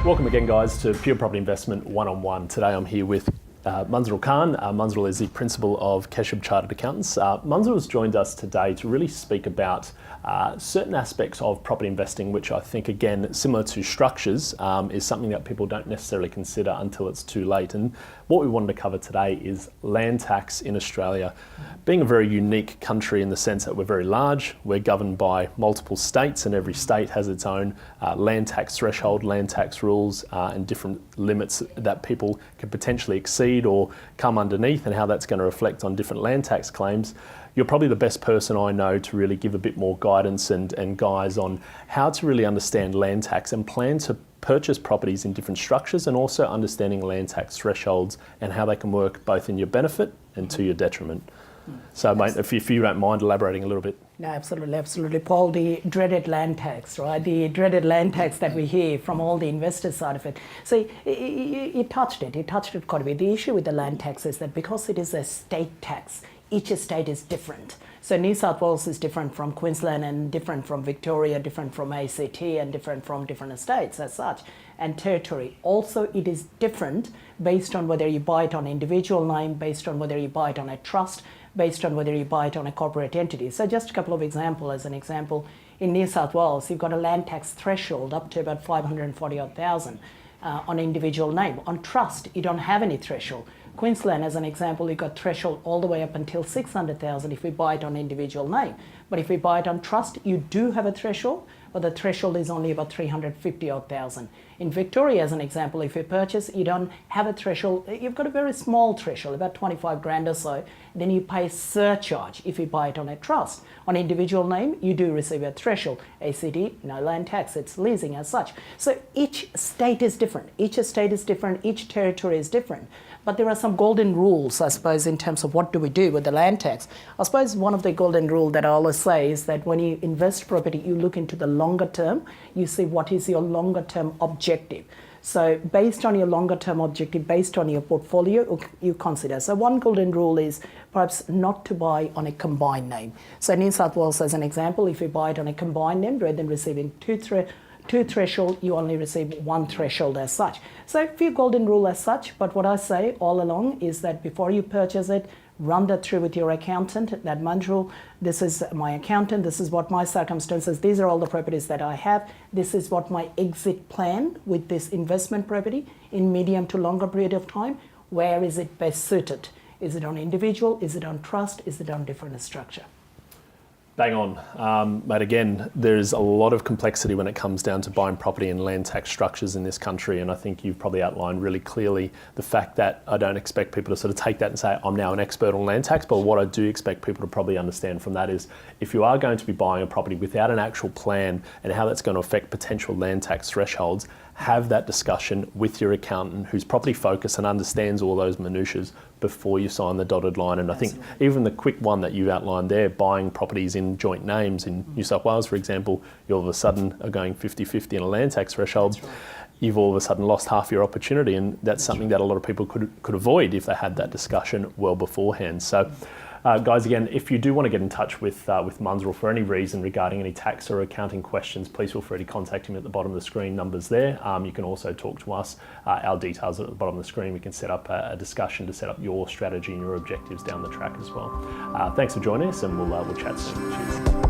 Welcome again, guys, to Pure Property Investment One-on-One. Today I'm here with Munzurul Khan. Munzurul is the principal of Keshub Chartered Accountants. Munzurul has joined us today to really speak about certain aspects of property investing, which I think, again, similar to structures, is something that people don't necessarily consider until it's too late. And what we wanted to cover today is land tax in Australia. Being a very unique country in the sense that we're very large, we're governed by multiple states, and every state has its own land tax threshold, land tax rules, and different limits that people can potentially exceed or come underneath, and how that's going to reflect on different land tax claims. You're probably the best person I know to really give a bit more guidance and guise on how to really understand land tax and plan to purchase properties in different structures, and also understanding land tax thresholds and how they can work both in your benefit and to your detriment. So, mate, if you don't mind elaborating a little bit. No, absolutely, Paul. The dreaded land tax, right? The dreaded land tax that we hear from all the investor side of it. So you touched it quite a bit. The issue with the land tax is that because it is a state tax, each state is different. So New South Wales is different from Queensland, and different from Victoria, different from ACT, and different from different states as such. And territory. Also, it is different based on whether you buy it on individual name, based on whether you buy it on a trust, based on whether you buy it on a corporate entity. So just a couple of examples. As an example, in New South Wales, you've got a land tax threshold up to about 540,000 on individual name. On trust, you don't have any threshold. Queensland, as an example, you've got threshold all the way up until 600,000 if we buy it on individual name. But if we buy it on trust, you do have a threshold, but the threshold is only about 350,000. In Victoria, as an example, if you purchase, you don't have a threshold. You've got a very small threshold, about 25 grand or so. Then you pay surcharge if you buy it on a trust. On individual name, you do receive a threshold. ACT, no land tax, it's leasing as such. So each state is different. Each state is different. Each territory is different. But there are some golden rules, I suppose, in terms of what do we do with the land tax. I suppose one of the golden rules that I always say is that when you invest property, you look into the longer term. You see what is your longer term objective. So based on your longer term objective, based on your portfolio, you consider. So one golden rule is perhaps not to buy on a combined name. So New South Wales, as an example, if you buy it on a combined name, rather than receiving two threshold, you only receive one threshold as such. So a few golden rule as such, but what I say all along is that before you purchase it, run that through with your accountant, that Munzurul, this is my accountant, this is what my circumstances, these are all the properties that I have, this is what my exit plan with this investment property in medium to longer period of time, where is it best suited? Is it on individual, is it on trust, is it on different structure? Bang on. But again, there's a lot of complexity when it comes down to buying property and land tax structures in this country. And I think you've probably outlined really clearly the fact that I don't expect people to sort of take that and say, I'm now an expert on land tax. But what I do expect people to probably understand from that is, if you are going to be buying a property without an actual plan and how that's going to affect potential land tax thresholds, have that discussion with your accountant who's properly focused and understands all those minutiae before you sign the dotted line. And I think even the quick one that you outlined there, buying properties in joint names in New South Wales, for example, you all of a sudden are going 50-50 on a land tax threshold. Right. You've all of a sudden lost half your opportunity, and that's something that a lot of people could avoid if they had that discussion well beforehand. So, guys, again, if you do want to get in touch with Munzurul for any reason regarding any tax or accounting questions, please feel free to contact him at the bottom of the screen. Numbers there. You can also talk to us. Our details are at the bottom of the screen. We can set up a discussion to set up your strategy and your objectives down the track as well. Thanks for joining us, and we'll chat soon. Cheers.